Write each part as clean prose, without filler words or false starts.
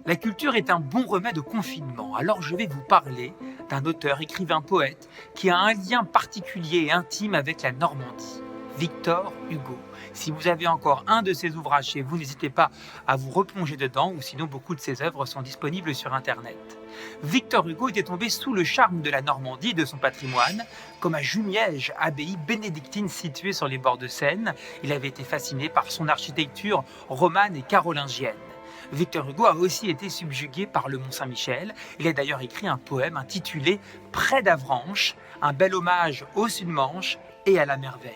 La culture est un bon remède au confinement, alors je vais vous parler d'un auteur, écrivain, poète qui a un lien particulier et intime avec la Normandie, Victor Hugo. Si vous avez encore un de ses ouvrages chez vous, n'hésitez pas à vous replonger dedans, ou sinon beaucoup de ses œuvres sont disponibles sur Internet. Victor Hugo était tombé sous le charme de la Normandie et de son patrimoine, comme à Jumièges, abbaye bénédictine située sur les bords de Seine. Il avait été fasciné par son architecture romane et carolingienne. Victor Hugo a aussi été subjugué par le Mont-Saint-Michel. Il a d'ailleurs écrit un poème intitulé Près d'Avranches, un bel hommage au Sud-Manche et à la merveille.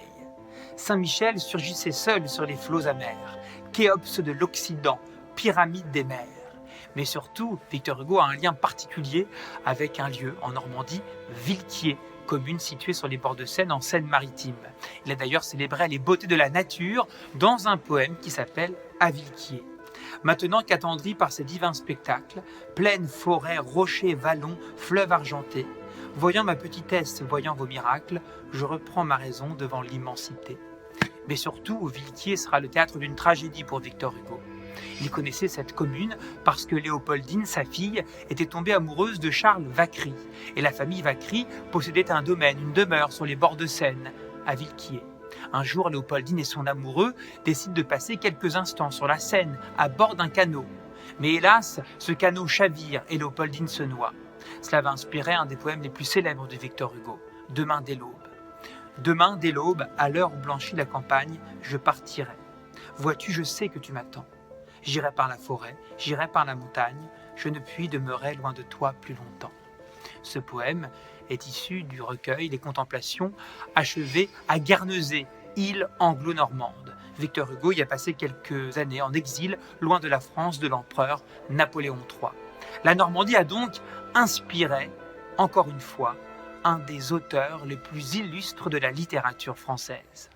Saint-Michel surgissait seul sur les flots amers, Khéops de l'Occident, pyramide des mers. Mais surtout, Victor Hugo a un lien particulier avec un lieu en Normandie, Villequier, commune située sur les bords de Seine en Seine-Maritime. Il a d'ailleurs célébré les beautés de la nature dans un poème qui s'appelle À Villequier. Maintenant qu'attendri par ces divins spectacles, plaines, forêts, rochers, vallons, fleuves argentés, voyant ma petitesse, voyant vos miracles, je reprends ma raison devant l'immensité. Mais surtout, Villequier sera le théâtre d'une tragédie pour Victor Hugo. Il connaissait cette commune parce que Léopoldine, sa fille, était tombée amoureuse de Charles Vacquerie. Et la famille Vacquerie possédait un domaine, une demeure sur les bords de Seine, à Villequier. Un jour, Léopoldine et son amoureux décident de passer quelques instants sur la Seine, à bord d'un canot. Mais hélas, ce canot chavire et Léopoldine se noie. Cela va inspirer un des poèmes les plus célèbres de Victor Hugo, Demain dès l'aube. Demain dès l'aube, à l'heure où blanchit la campagne, je partirai. Vois-tu, je sais que tu m'attends. J'irai par la forêt, j'irai par la montagne, je ne puis demeurer loin de toi plus longtemps. Ce poème est issu du recueil Les Contemplations, achevé à Guernesey, île anglo-normande. Victor Hugo y a passé quelques années en exil, loin de la France de l'empereur Napoléon III. La Normandie a donc inspiré, encore une fois, un des auteurs les plus illustres de la littérature française.